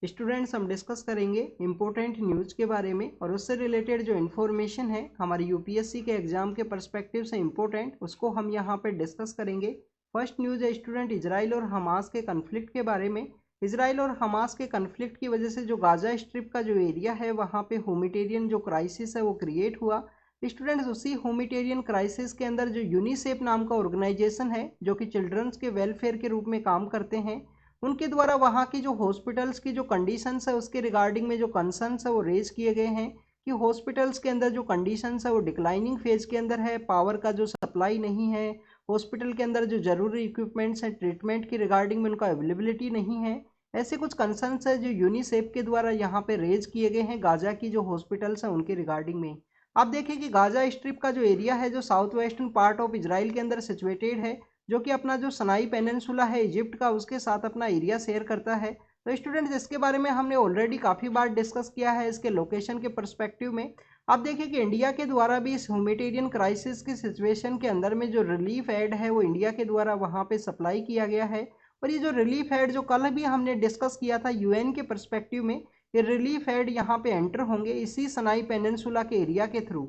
Students, हम discuss करेंगे important news के बारे में और उससे रिलेटेड जो इन्फॉर्मेशन है हमारी यूपीएससी के एग्जाम के पर्सपेक्टिव से इम्पोर्टेंट, उसको हम यहाँ पे डिस्कस करेंगे। फर्स्ट न्यूज़ है स्टूडेंट इजराइल और हमास के कन्फ्लिक्ट के बारे में। इजराइल और हमास के कन्फ्लिक्ट की वजह से जो गाजा स्ट्रिप का जो एरिया है वहाँ पे ह्यूमैनिटेरियन जो क्राइसिस है वो क्रिएट हुआ। स्टूडेंट्स, उसी ह्यूमैनिटेरियन क्राइसिस के अंदर जो यूनिसेफ नाम का ऑर्गेनाइजेशन है जो कि चिल्ड्रंस के वेलफेयर के रूप में काम करते हैं, उनके द्वारा वहाँ की जो हॉस्पिटल्स की जो कंडीशंस है उसके रिगार्डिंग में जो कंसर्न्स है वो रेज किए गए हैं कि हॉस्पिटल्स के अंदर जो कंडीशंस है वो डिक्लाइनिंग फेज के अंदर है, पावर का जो सप्लाई नहीं है, हॉस्पिटल के अंदर जो जरूरी इक्विपमेंट्स हैं ट्रीटमेंट की रिगार्डिंग में उनका अवेलेबिलिटी नहीं है। ऐसे कुछ कंसर्न्स है जो यूनिसेफ के द्वारा यहाँ पे रेज किए गए हैं गाजा की जो हॉस्पिटल्स हैं उनके रिगार्डिंग में। आप देखें कि गाजा स्ट्रिप का जो एरिया है जो south western part of Israel के अंदर सिचुएटेड है, जो कि अपना जो सनाई पेनिनसुला है इजिप्ट का उसके साथ अपना एरिया शेयर करता है। तो स्टूडेंट्स, इसके बारे में हमने ऑलरेडी काफ़ी बार डिस्कस किया है इसके लोकेशन के परस्पेक्टिव में। आप देखिए कि इंडिया के द्वारा भी इस ह्यूमैनिटेरियन क्राइसिस की सिचुएशन के अंदर में जो रिलीफ एड है वो इंडिया के द्वारा वहाँ पे सप्लाई किया गया है। और ये जो रिलीफ एड जो कल भी हमने डिस्कस किया था यूएन के परस्पेक्टिव में, ये रिलीफ एड यहाँ पे एंटर होंगे इसी सनाई पेनिनसुला के एरिया के थ्रू।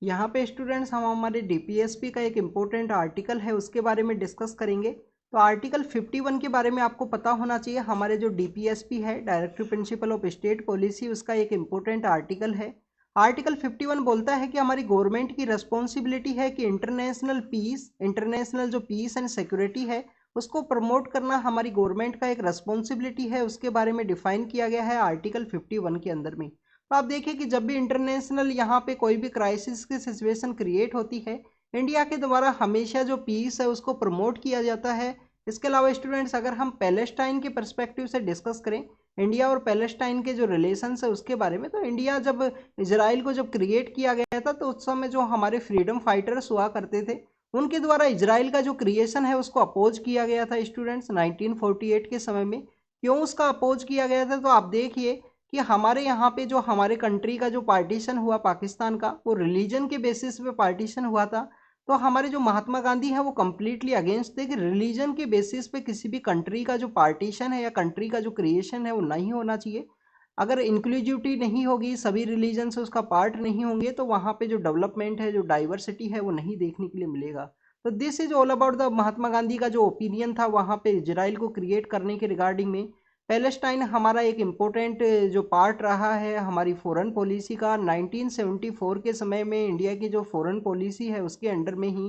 यहाँ पे स्टूडेंट्स हम हमारे डीपीएसपी का एक इम्पोर्टेंट आर्टिकल है उसके बारे में डिस्कस करेंगे। तो आर्टिकल 51 के बारे में आपको पता होना चाहिए। हमारे जो डीपीएसपी है directive principle of state policy, उसका एक इम्पोर्टेंट आर्टिकल है। आर्टिकल 51 बोलता है कि हमारी गवर्नमेंट की रिस्पॉन्सिबिलिटी है कि इंटरनेशनल जो पीस एंड सिक्योरिटी है उसको प्रमोट करना हमारी गवर्नमेंट का एक रिस्पॉन्सिबिलिटी है, उसके बारे में डिफाइन किया गया है आर्टिकल 51 के अंदर में। तो आप देखिए कि जब भी इंटरनेशनल यहाँ पे कोई भी क्राइसिस की सिचुएशन क्रिएट होती है, इंडिया के द्वारा हमेशा जो पीस है उसको प्रमोट किया जाता है। इसके अलावा स्टूडेंट्स, अगर हम पैलेस्टाइन के पर्सपेक्टिव से डिस्कस करें इंडिया और पैलेस्टाइन के जो रिलेशंस है उसके बारे में, तो इंडिया जब इसराइल को जब क्रिएट किया गया था तो उस समय जो हमारे फ्रीडम फाइटर्स हुआ करते थे उनके द्वारा इसराइल का जो क्रिएशन है उसको अपोज किया गया था स्टूडेंट्स 1948 के समय में। क्यों उसका अपोज किया गया था? तो आप देखिए कि हमारे यहाँ पे जो हमारे कंट्री का जो पार्टीशन हुआ पाकिस्तान का, वो रिलीजन के बेसिस पे पार्टीशन हुआ था। तो हमारे जो महात्मा गांधी है वो कम्प्लीटली अगेंस्ट थे कि रिलीजन के बेसिस पे किसी भी कंट्री का जो पार्टीशन है या कंट्री का जो क्रिएशन है वो नहीं होना चाहिए। अगर इंक्लूसिविटी नहीं होगी, सभी रिलीजन से उसका पार्ट नहीं होंगे, तो वहाँ पे जो डेवलपमेंट है जो डाइवर्सिटी है वो नहीं देखने के लिए मिलेगा। तो this is all about the Mahatma Gandhi का जो ओपिनियन था वहाँ पे इजराइल को क्रिएट करने के रिगार्डिंग में। पैलेस्टाइन हमारा एक इम्पोर्टेंट जो पार्ट रहा है हमारी फॉरेन पॉलिसी का। 1974 के समय में इंडिया की जो फॉरेन पॉलिसी है उसके अंडर में ही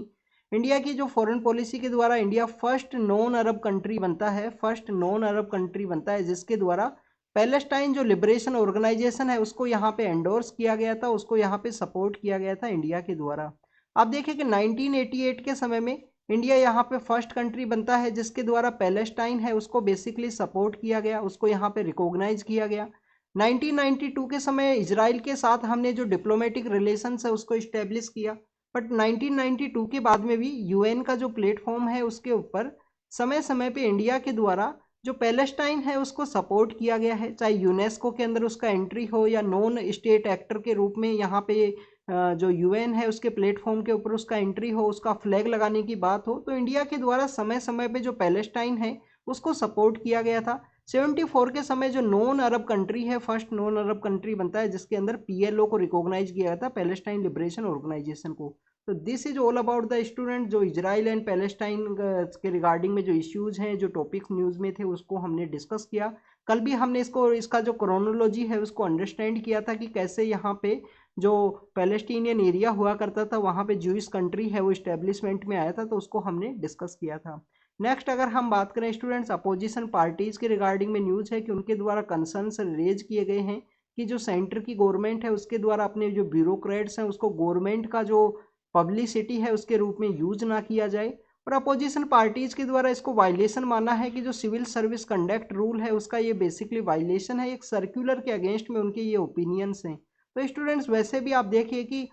इंडिया की जो फॉरेन पॉलिसी के द्वारा India first non Arab country बनता है, फर्स्ट नॉन अरब कंट्री बनता है जिसके द्वारा पैलेस्टाइन जो लिबरेशन ऑर्गेनाइजेशन है उसको यहाँ पे एंडोर्स किया गया था, उसको यहाँ पे सपोर्ट किया गया था इंडिया के द्वारा। आप देखिए कि 1988 के समय में इंडिया यहाँ पे फर्स्ट कंट्री बनता है जिसके द्वारा पैलेस्टाइन है उसको बेसिकली सपोर्ट किया गया, उसको यहाँ पे रिकॉग्नाइज किया गया। 1992 के समय इजराइल के साथ हमने जो डिप्लोमेटिक रिलेशंस है उसको इस्टेब्लिश किया। बट 1992 के बाद में भी यूएन का जो प्लेटफॉर्म है उसके ऊपर समय समय पे इंडिया के द्वारा जो पैलेस्टाइन है उसको सपोर्ट किया गया है, चाहे यूनेस्को के अंदर उसका एंट्री हो या नॉन स्टेट एक्टर के रूप में यहाँ पे जो यूएन है उसके प्लेटफॉर्म के ऊपर उसका एंट्री हो, उसका फ्लैग लगाने की बात हो, तो इंडिया के द्वारा समय समय पे जो पैलेस्टाइन है उसको सपोर्ट किया गया था। 74 के समय जो नॉन अरब कंट्री है, फर्स्ट नॉन अरब कंट्री बनता है जिसके अंदर पीएलओ को रिकॉग्नाइज किया गया था, पैलेस्टाइन लिबरेशन ऑर्गेनाइजेशन को। तो this is all about the student जो इजराइल एंड पैलेस्टाइन के रिगार्डिंग में जो इश्यूज हैं जो टॉपिक्स न्यूज़ में थे उसको हमने डिस्कस किया। कल भी हमने इसको इसका जो क्रोनोलॉजी है उसको अंडरस्टैंड किया था कि कैसे यहाँ पे जो पैलेस्टीनियन एरिया हुआ करता था वहाँ पे जूइश कंट्री है वो इस्टेब्लिशमेंट में आया था, तो उसको हमने डिस्कस किया था। नेक्स्ट अगर हम बात करें स्टूडेंट्स, अपोजिशन पार्टीज़ के रिगार्डिंग में न्यूज़ है कि उनके द्वारा कंसर्न्स रेज किए गए हैं कि जो सेंटर की गवर्नमेंट है उसके द्वारा अपने जो ब्यूरोक्रेट्स हैं उसको गवर्नमेंट का जो पब्लिसिटी है उसके रूप में यूज ना किया जाए। और अपोजिशन पार्टीज के द्वारा इसको वायलेशन माना है कि जो सिविल सर्विस कंडक्ट रूल है उसका ये बेसिकली वायलेशन है, एक सर्कुलर के अगेंस्ट में उनके ये ओपिनियंस हैं। तो स्टूडेंट्स, वैसे भी आप देखिए कि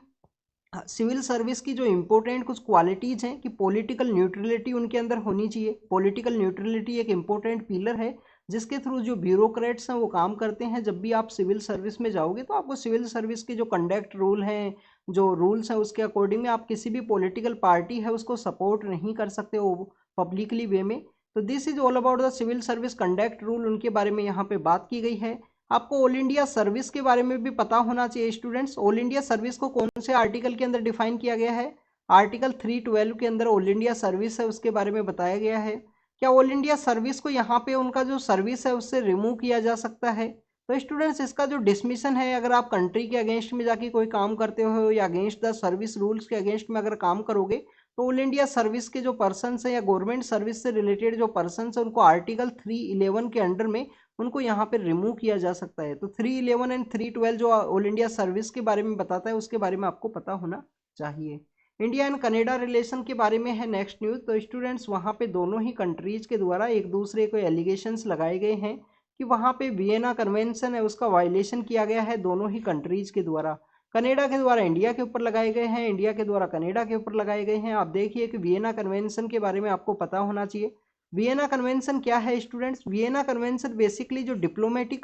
सिविल सर्विस की जो इम्पोर्टेंट कुछ क्वालिटीज़ हैं कि पॉलिटिकल न्यूट्रलिटी उनके अंदर होनी चाहिए। पॉलिटिकल न्यूट्रलिटी एक इम्पोर्टेंट पिलर है जिसके थ्रू जो ब्यूरोक्रेट्स हैं वो काम करते हैं। जब भी आप सिविल सर्विस में जाओगे तो आपको सिविल सर्विस के जो कंडक्ट रूल हैं, जो रूल्स हैं, उसके अकॉर्डिंग में आप किसी भी पॉलिटिकल पार्टी है उसको सपोर्ट नहीं कर सकते हो पब्लिकली वे में। तो this is all about the civil service conduct rule, उनके बारे में यहाँ पे बात की गई है। आपको ऑल इंडिया सर्विस के बारे में भी पता होना चाहिए स्टूडेंट्स। ऑल इंडिया सर्विस को कौन से आर्टिकल के अंदर डिफाइन किया गया है? आर्टिकल 312 के अंदर ऑल इंडिया सर्विस है, उसके बारे में बताया गया है। क्या ऑल इंडिया सर्विस को यहाँ पे उनका जो सर्विस है उससे रिमूव किया जा सकता है? तो स्टूडेंट्स इसका जो डिसमिशन है, अगर आप कंट्री के अगेंस्ट में जाके कोई काम करते हो या अगेंस्ट द सर्विस रूल्स के अगेंस्ट में अगर काम करोगे, तो ऑल इंडिया सर्विस के जो पर्सन है या गवर्नमेंट सर्विस से रिलेटेड जो पर्सन है उनको आर्टिकल 311 के अंडर में उनको यहाँ पे रिमूव किया जा सकता है। तो 311 एंड 312 जो ऑल इंडिया सर्विस के बारे में बताता है, उसके बारे में आपको पता होना चाहिए। इंडिया एंड कनाडा रिलेशन के बारे में है नेक्स्ट न्यूज। तो स्टूडेंट्स वहाँ पे दोनों ही कंट्रीज के द्वारा एक दूसरे को एलिगेशंस लगाए गए हैं कि वहाँ पे वियना कन्वेंशन है उसका वायलेशन किया गया है दोनों ही कंट्रीज के द्वारा। कनाडा के द्वारा इंडिया के ऊपर लगाए गए हैं, इंडिया के द्वारा कनाडा के ऊपर लगाए गए हैं। आप देखिए कि वियना कन्वेंशन के बारे में आपको पता होना चाहिए। वियना कन्वेंशन क्या है स्टूडेंट्स? वियना कन्वेंशन बेसिकली जो डिप्लोमेटिक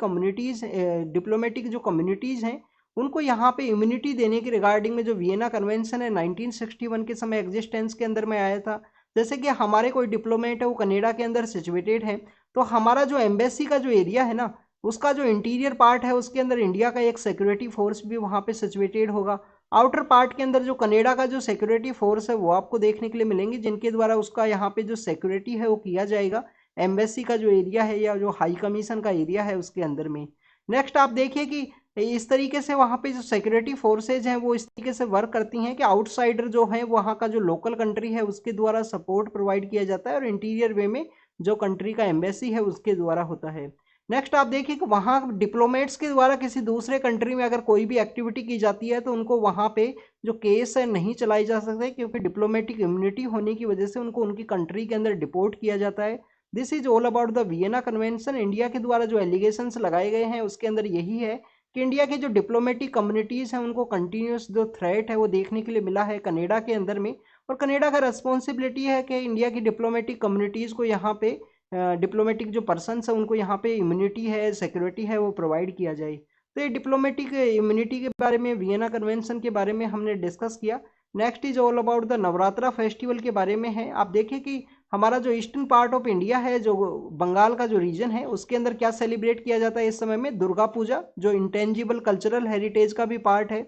जो कम्युनिटीज़ हैं उनको यहाँ पे इम्यूनिटी देने के रिगार्डिंग में जो वियना कन्वेंशन है 1961 के समय एग्जिस्टेंस के अंदर में आया था। जैसे कि हमारे कोई डिप्लोमेट है वो कनाडा के अंदर सिचुएटेड है, तो हमारा जो एम्बेसी का जो एरिया है ना, उसका जो इंटीरियर पार्ट है उसके अंदर इंडिया का एक सिक्योरिटी फोर्स भी वहाँ पे सिचुएटेड होगा। आउटर पार्ट के अंदर जो कनाडा का जो सिक्योरिटी फोर्स है वो आपको देखने के लिए मिलेंगे, जिनके द्वारा उसका यहाँ पे जो सिक्योरिटी है वो किया जाएगा एम्बेसी का जो एरिया है या जो हाई कमीशन का एरिया है उसके अंदर में। नेक्स्ट आप देखिए कि इस तरीके से वहाँ पे जो सिक्योरिटी फोर्सेज हैं वो इस तरीके से वर्क करती हैं कि आउटसाइडर जो है वहाँ का जो लोकल कंट्री है उसके द्वारा सपोर्ट प्रोवाइड किया जाता है और इंटीरियर वे में जो कंट्री का एम्बेसी है उसके द्वारा होता है। नेक्स्ट आप देखिए कि वहाँ डिप्लोमेट्स के द्वारा किसी दूसरे कंट्री में अगर कोई भी एक्टिविटी की जाती है तो उनको वहाँ पे जो केस है नहीं चलाई जा सकते, क्योंकि डिप्लोमेटिक इम्यूनिटी होने की वजह से उनको उनकी कंट्री के अंदर डिपोर्ट किया जाता है। This is all about the Vienna convention. India के द्वारा जो एलिगेशंस लगाए गए हैं उसके अंदर यही है कि इंडिया के जो डिप्लोमेटिक कम्युनिटीज़ हैं उनको कंटिन्यूस जो थ्रेट है वो देखने के लिए मिला है कनाडा के अंदर में, और कनाडा का रिस्पॉन्सिबिलिटी है कि इंडिया की डिप्लोमेटिक कम्युनिटीज़ को यहाँ पे डिप्लोमेटिक जो पर्सनस है उनको यहाँ पे इम्यूनिटी है, सिक्योरिटी है, वो प्रोवाइड किया जाए। तो ये डिप्लोमेटिक इम्यूनिटी के बारे में, वियना कन्वेंशन के बारे में हमने डिस्कस किया। Next is all about the Navratra festival के बारे में है। आप देखिए कि हमारा जो ईस्टर्न पार्ट ऑफ इंडिया है, जो बंगाल का जो रीजन है, उसके अंदर क्या सेलिब्रेट किया जाता है इस समय में? दुर्गा पूजा, जो इंटेंजिबल कल्चरल हेरिटेज का भी पार्ट है।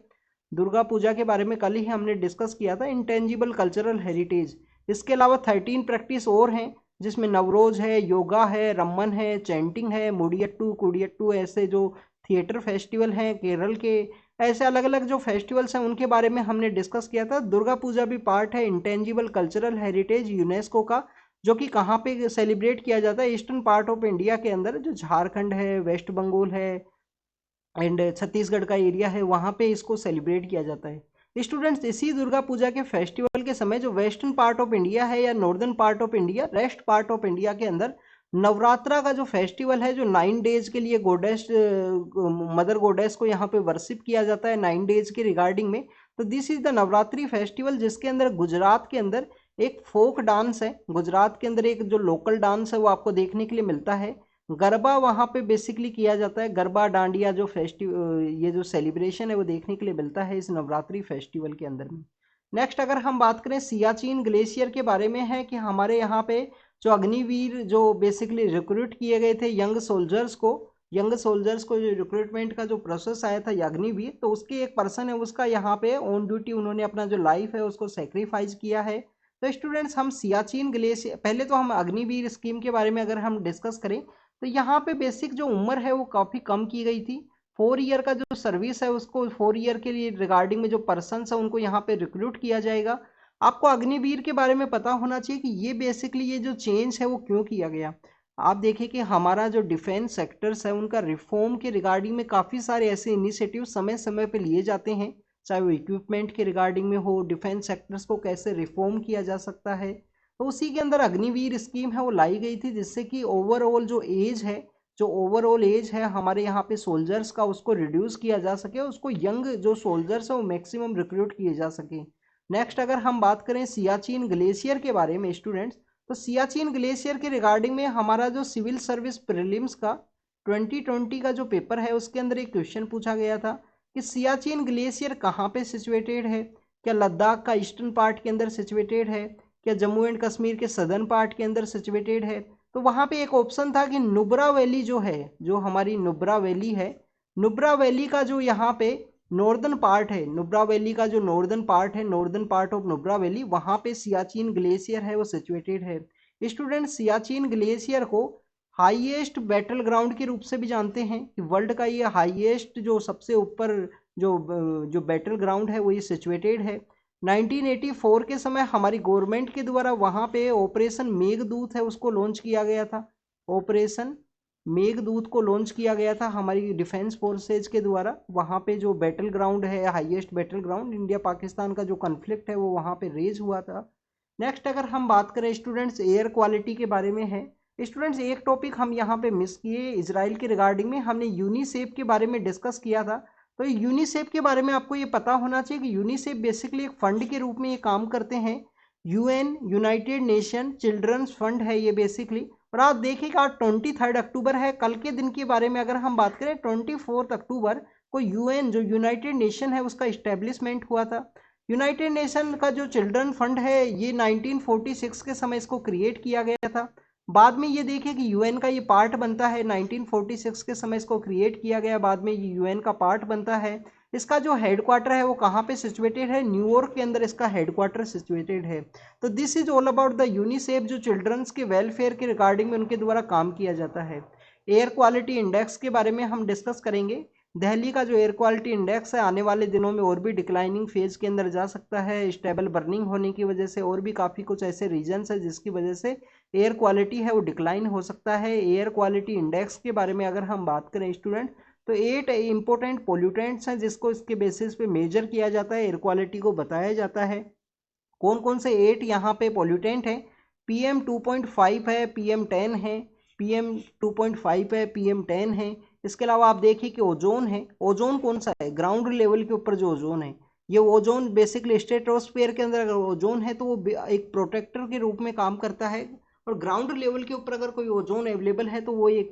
दुर्गा पूजा के बारे में कल ही हमने डिस्कस किया था, इंटेंजिबल कल्चरल हेरिटेज। इसके अलावा 13 प्रैक्टिस और हैं, जिसमें नवरोज है, योगा है, रमन है, चैंटिंग है, मुडियट्टू, कुडियट्टू, ऐसे जो थिएटर फेस्टिवल हैं केरल के, ऐसे अलग अलग जो फेस्टिवल्स हैं उनके बारे में हमने डिस्कस किया था। दुर्गा पूजा भी पार्ट है इंटेंजिबल कल्चरल हेरिटेज यूनेस्को का, जो कि कहाँ पे सेलिब्रेट किया जाता है? ईस्टर्न पार्ट ऑफ इंडिया के अंदर, जो झारखंड है, वेस्ट बंगाल है एंड छत्तीसगढ़ का एरिया है, वहाँ पे इसको सेलिब्रेट किया जाता है। स्टूडेंट्स इसी दुर्गा पूजा के फेस्टिवल के समय जो वेस्टर्न पार्ट ऑफ इंडिया है या northern part of India, rest part of India के अंदर नवरात्रा का जो फेस्टिवल है, जो 9 डेज के लिए गोडेस, मदर गोडेस को यहाँ पे वर्शिप किया जाता है 9 डेज के रिगार्डिंग में। तो this is the Navratri festival, जिसके अंदर गुजरात के अंदर एक फोक डांस है, गुजरात के अंदर एक जो लोकल डांस है वो आपको देखने के लिए मिलता है। गरबा वहाँ पे बेसिकली किया जाता है, गरबा डांडिया जो ये जो सेलिब्रेशन है वो देखने के लिए मिलता है इस नवरात्रि फेस्टिवल के अंदर में। नेक्स्ट अगर हम बात करें सियाचिन ग्लेशियर के बारे में, है कि हमारे यहाँ पे जो अग्निवीर जो बेसिकली रिक्रूट किए गए थे यंग सोल्जर्स को जो रिक्रूटमेंट का जो प्रोसेस आया था अग्निवीर, तो उसके एक पर्सन है उसका यहाँ पे ऑन ड्यूटी उन्होंने अपना जो लाइफ है उसको सेक्रीफाइस किया है। तो स्टूडेंट्स हम सियाचिन ग्लेशियर, पहले तो हम अग्निवीर स्कीम के बारे में अगर हम डिस्कस करें तो यहाँ पे बेसिक जो उम्र है वो काफ़ी कम की गई थी। 4 ईयर का जो सर्विस है उसको 4 ईयर के लिए रिगार्डिंग में जो पर्सन है उनको यहाँ पे रिक्रूट किया जाएगा। आपको अग्निवीर के बारे में पता होना चाहिए कि ये बेसिकली ये जो चेंज है वो क्यों किया गया। आप देखिए कि हमारा जो डिफेंस सेक्टर्स है उनका रिफॉर्म के रिगार्डिंग में काफ़ी सारे ऐसे इनिशिएटिव समय समय पे लिए जाते हैं, चाहे वो इक्विपमेंट के रिगार्डिंग में हो, डिफेंस सेक्टर्स को कैसे रिफॉर्म किया जा सकता है। तो उसी के अंदर अग्निवीर स्कीम है वो लाई गई थी, जिससे कि ओवरऑल एज है हमारे यहाँ पे सोल्जर्स का उसको रिड्यूस किया जा सके, उसको यंग जो सोल्जर्स है वो मैक्सिमम रिक्रूट किए जा सके। नेक्स्ट अगर हम बात करें सियाचिन ग्लेशियर के बारे में स्टूडेंट्स, तो सियाचिन ग्लेशियर के रिगार्डिंग में हमारा जो सिविल सर्विस प्रीलिम्स का 2020 का जो पेपर है उसके अंदर एक क्वेश्चन पूछा गया था कि सियाचिन ग्लेशियर कहाँ पे सिचुएटेड है? क्या लद्दाख का ईस्टर्न पार्ट के अंदर सिचुएटेड है, क्या जम्मू एंड कश्मीर के सदर्न पार्ट के अंदर सिचुएटेड है? तो वहाँ पे एक ऑप्शन था कि नुब्रा वैली जो है, जो हमारी नुब्रा वैली है, नुब्रा वैली का जो यहाँ पे नॉर्दर्न पार्ट है, नुब्रा वैली का जो नॉर्दर्न पार्ट है, northern part of Nubra valley, वहाँ पे सियाचिन ग्लेशियर है वो सिचुएटेड है। स्टूडेंट, सियाचिन ग्लेशियर को हाईएस्ट बैटल ग्राउंड के रूप से भी जानते हैं कि वर्ल्ड का ये हाईएस्ट जो सबसे ऊपर जो जो बैटल ग्राउंड है वो ये सिचुएटेड है। 1984 के समय हमारी गवर्नमेंट के द्वारा वहाँ पे ऑपरेशन मेघदूत है उसको लॉन्च किया गया था। ऑपरेशन मेघदूत को लॉन्च किया गया था हमारी डिफेंस फोर्सेज के द्वारा। वहाँ पे जो बैटल ग्राउंड है, highest battle ground, India Pakistan का जो कन्फ्लिक्ट है वो वहाँ पे रेज हुआ था। नेक्स्ट अगर हम बात करें स्टूडेंट्स एयर क्वालिटी के बारे में है। स्टूडेंट्स, एक टॉपिक हम यहाँ पे मिस किए इजराइल के रिगार्डिंग में, हमने यूनिसेफ के बारे में डिस्कस किया था। तो यूनिसेफ के बारे में आपको ये पता होना चाहिए कि यूनिसेफ बेसिकली एक फंड के रूप में ये काम करते हैं। UN, united nation children's fund है ये बेसिकली। और आप देखिएगा 23 अक्टूबर है, कल के दिन के बारे में अगर हम बात करें 24 अक्टूबर को यूएन जो यूनाइटेड नेशन है उसका इस्टेब्लिशमेंट हुआ था। यूनाइटेड नेशन का जो चिल्ड्रन फंड है ये 1946 के समय इसको क्रिएट किया गया था। बाद में ये देखिए कि यूएन का ये पार्ट बनता है, 1946 के समय इसको क्रिएट किया गया, बाद में ये यूएन का पार्ट बनता है। इसका जो हेडक्वार्टर है वो कहाँ पे सिचुएटेड है? न्यूयॉर्क के अंदर इसका हेडक्वार्टर सिचुएटेड है। तो this is all about the UNICEF, जो चिल्ड्रंस के वेलफेयर के रिगार्डिंग में उनके द्वारा काम किया जाता है। एयर क्वालिटी इंडेक्स के बारे में हम डिस्कस करेंगे। दिल्ली का जो एयर क्वालिटी इंडेक्स है आने वाले दिनों में और भी डिक्लाइनिंग फेज के अंदर जा सकता है, स्टेबल बर्निंग होने की वजह से, और भी काफ़ी कुछ ऐसे रीजन्स है जिसकी वजह से एयर क्वालिटी है वो डिक्लाइन हो सकता है। एयर क्वालिटी इंडेक्स के बारे में अगर हम बात करें स्टूडेंट, तो 8 इंपॉर्टेंट पोल्यूटेंट्स हैं जिसको इसके बेसिस पे मेजर किया जाता है, एयर क्वालिटी को बताया जाता है। कौन कौन से 8 यहाँ पे पोल्यूटेंट हैं? PM 2.5 है, PM 10 है, PM 2.5 है, PM 10 है। इसके अलावा आप देखिए कि ओजोन है। ओजोन कौन सा है? ग्राउंड लेवल के ऊपर जो ओजोन है, ये ओजोन बेसिकली स्ट्रेटोस्फेयर के अंदर अगर ओजोन है तो वो एक प्रोटेक्टर के रूप में काम करता है। और ग्राउंड लेवल के ऊपर अगर कोई ओजोन अवेलेबल है तो वो एक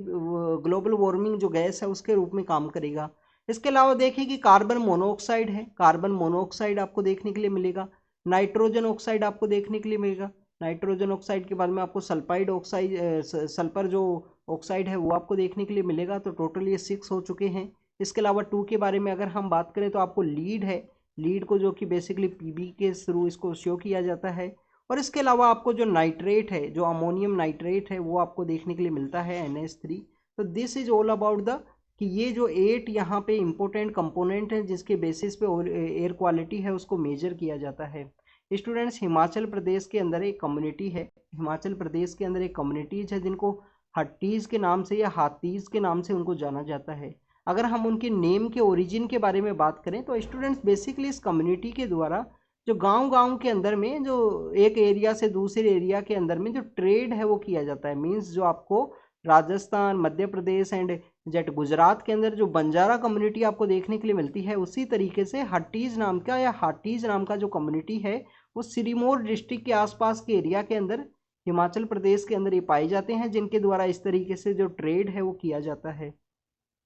ग्लोबल वार्मिंग जो गैस है उसके रूप में काम करेगा। इसके अलावा देखिए कि कार्बन मोनोऑक्साइड है, कार्बन मोनोऑक्साइड आपको देखने के लिए मिलेगा। नाइट्रोजन ऑक्साइड आपको देखने के लिए मिलेगा। नाइट्रोजन ऑक्साइड के बाद में आपको सल्फाइड ऑक्साइड, सल्फर जो ऑक्साइड है वो आपको देखने के लिए मिलेगा। तो टोटल ये 6 हो चुके हैं। इसके अलावा 2 के बारे में अगर हम बात करें तो आपको लीड है, लीड को जो कि बेसिकली पीबी के थ्रू इसको शो किया जाता है। और इसके अलावा आपको जो नाइट्रेट है, जो अमोनियम नाइट्रेट है, वो आपको देखने के लिए मिलता है NH3। तो this is all about the कि ये जो 8 यहाँ पे इंपॉर्टेंट कंपोनेंट हैं जिसके बेसिस पे एयर क्वालिटी है उसको मेजर किया जाता है। स्टूडेंट्स, हिमाचल प्रदेश के अंदर एक कम्युनिटी है, हिमाचल प्रदेश के अंदर एक कम्युनिटीज है जिनको हट्टीज के नाम से या हाथीज के नाम से उनको जाना जाता है। अगर हम उनके नेम के ओरिजिन के बारे में बात करें तो स्टूडेंट्स बेसिकली इस कम्युनिटी के द्वारा जो गांव-गांव के अंदर में जो एक एरिया से दूसरे एरिया के अंदर में जो ट्रेड है वो किया जाता है। मींस जो आपको राजस्थान, मध्य प्रदेश एंड जेट गुजरात के अंदर जो बंजारा कम्युनिटी आपको देखने के लिए मिलती है, उसी तरीके से हट्टीज नाम का या हाटीज नाम का जो कम्युनिटी है वो सिरमौर डिस्ट्रिक्ट के आसपास के एरिया के अंदर हिमाचल प्रदेश के अंदर ये पाए जाते हैं, जिनके द्वारा इस तरीके से जो ट्रेड है वो किया जाता है।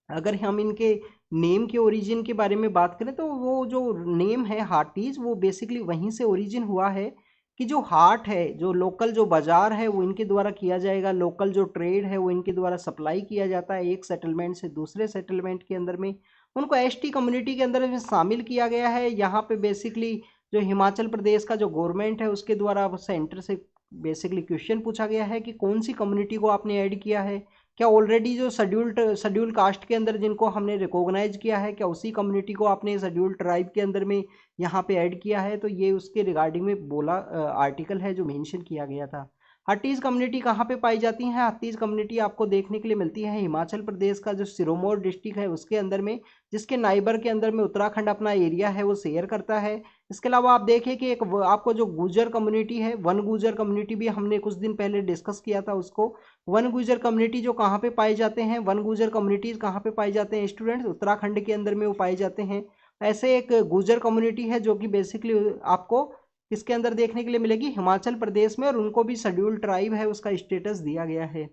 अगर हम इनके नेम के ओरिजिन के बारे में बात करें तो वो जो नेम है हाटीज, वो बेसिकली वहीं से ओरिजिन हुआ है कि जो हाट है, जो लोकल जो बाजार है वो इनके द्वारा किया जाएगा, लोकल जो ट्रेड है वो इनके द्वारा सप्लाई किया जाता है एक सेटलमेंट से दूसरे सेटलमेंट के अंदर में। उनको एसटी कम्युनिटी के अंदर में शामिल किया गया है। यहाँ पे बेसिकली जो हिमाचल प्रदेश का जो गवर्नमेंट है उसके द्वारा सेंटर से बेसिकली क्वेश्चन पूछा गया है कि कौन सी कम्युनिटी को आपने ऐड किया है, क्या ऑलरेडी जो शेड्यूल कास्ट के अंदर जिनको हमने रिकॉग्नाइज किया है, क्या उसी कम्युनिटी को आपने शेड्यूल ट्राइब के अंदर में यहाँ पे ऐड किया है। तो ये उसके रिगार्डिंग में बोला आर्टिकल है जो मेंशन किया गया था। हट्टीज कम्युनिटी कहाँ पे पाई जाती है? हट्टीज कम्युनिटी आपको देखने के लिए मिलती है हिमाचल प्रदेश का जो सिरमौर डिस्ट्रिक्ट है उसके अंदर में, जिसके नाइबर के अंदर में उत्तराखंड अपना एरिया है वो शेयर करता है। इसके अलावा आप देखें कि एक आपको जो गुर्जर कम्युनिटी है, वन गुर्जर कम्युनिटी भी हमने कुछ दिन पहले डिस्कस किया था उसको। वन गुर्जर कम्युनिटी जो कहाँ पे पाए जाते हैं, वन गुर्जर कम्युनिटीज कहाँ पे पाए जाते हैं स्टूडेंट्स? उत्तराखंड के अंदर में वो पाए जाते हैं। ऐसे एक गुर्जर कम्युनिटी है जो कि बेसिकली आपको किसके अंदर देखने के लिए मिलेगी? हिमाचल प्रदेश में, और उनको भी शेड्यूल ट्राइब है उसका स्टेटस दिया गया है।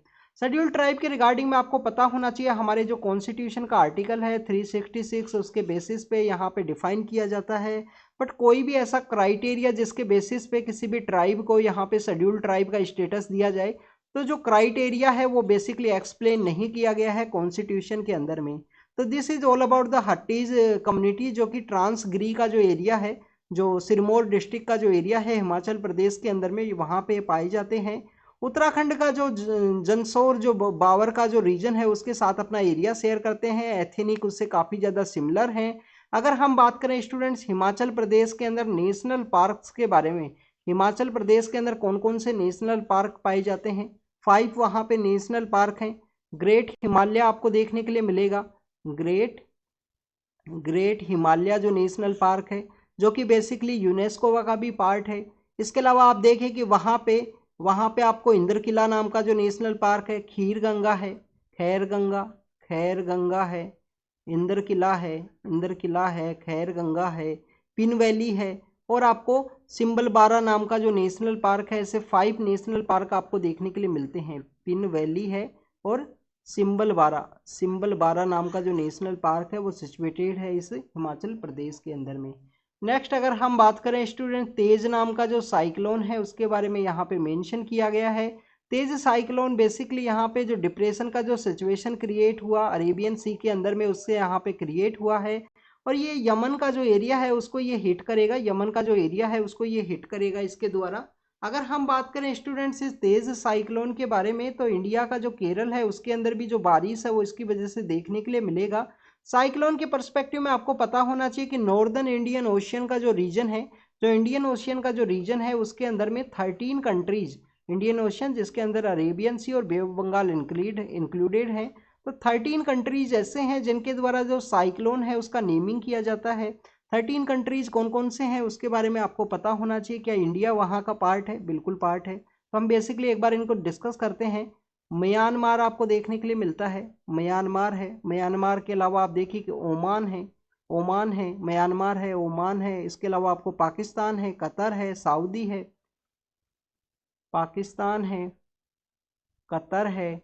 शेड्यूल ट्राइब के रिगार्डिंग में आपको पता होना चाहिए, हमारे जो कॉन्स्टिट्यूशन का आर्टिकल है 366 उसके बेसिस पे यहाँ पे डिफाइन किया जाता है। बट कोई भी ऐसा क्राइटेरिया जिसके बेसिस पे किसी भी ट्राइब को यहाँ पे शेड्यूल ट्राइब का स्टेटस दिया जाए, तो जो क्राइटेरिया है वो बेसिकली एक्सप्लेन नहीं किया गया है कॉन्स्टिट्यूशन के अंदर में। तो this is all about the Hattis community, जो कि ट्रांसगिरी का जो एरिया है, जो सिरमौर डिस्ट्रिक्ट का जो एरिया है हिमाचल प्रदेश के अंदर में, वहाँ पे पाए जाते हैं। उत्तराखंड का जो जंसौर जो बावर का जो रीजन है उसके साथ अपना एरिया शेयर करते हैं, एथनिक उससे काफ़ी ज़्यादा सिमिलर हैं। अगर हम बात करें स्टूडेंट्स हिमाचल प्रदेश के अंदर नेशनल पार्क्स के बारे में, हिमाचल प्रदेश के अंदर कौन कौन से नेशनल पार्क पाए जाते हैं, 5 वहाँ पे नेशनल पार्क हैं। ग्रेट हिमालय आपको देखने के लिए मिलेगा, ग्रेट हिमालय जो नेशनल पार्क है, जो कि बेसिकली यूनेस्को का भी पार्ट है। इसके अलावा आप देखें कि वहाँ पे आपको इंद्र किला नाम का जो नेशनल पार्क है, खीर गंगा है, खैर गंगा है, इंद्र किला है, खैर गंगा है, पिन वैली है, और आपको सिंबल बारा नाम का जो नेशनल पार्क है। ऐसे 5 नेशनल पार्क आपको देखने के लिए मिलते हैं, पिन वैली है और सिंबल बारा नाम का जो नेशनल पार्क है वो सिचुएटेड है इस हिमाचल प्रदेश के अंदर में। नेक्स्ट अगर हम बात करें स्टूडेंट, तेज नाम का जो साइक्लोन है उसके बारे में यहाँ पे मेंशन किया गया है। तेज साइक्लोन बेसिकली यहाँ पे जो डिप्रेशन का जो सिचुएशन क्रिएट हुआ अरेबियन सी के अंदर में, उससे यहाँ पे क्रिएट हुआ है, और ये यमन का जो एरिया है उसको ये हिट करेगा, इसके द्वारा। अगर हम बात करें स्टूडेंट्स इस तेज साइक्लोन के बारे में, तो इंडिया का जो केरल है उसके अंदर भी जो बारिश है वो इसकी वजह से देखने के लिए मिलेगा। साइक्लोन के पर्सपेक्टिव में आपको पता होना चाहिए कि नॉर्दर्न इंडियन ओशियन का जो रीजन है, उसके अंदर में 13 कंट्रीज, इंडियन ओशियन जिसके अंदर अरेबियन सी और बे ऑफ बंगाल इंक्लूडेड हैं, तो 13 कंट्रीज ऐसे हैं जिनके द्वारा जो साइक्लोन है उसका नेमिंग किया जाता है। 13 कंट्रीज कौन कौन से हैं उसके बारे में आपको पता होना चाहिए। क्या इंडिया वहाँ का पार्ट है? बिल्कुल पार्ट है। तो हम बेसिकली एक बार इनको डिस्कस करते हैं। म्यांमार आपको देखने के लिए मिलता है, म्यांमार के अलावा आप देखिए कि ओमान है, म्यांमार है, ओमान है। इसके अलावा आपको पाकिस्तान है, कतर है, सऊदी है, कतर है,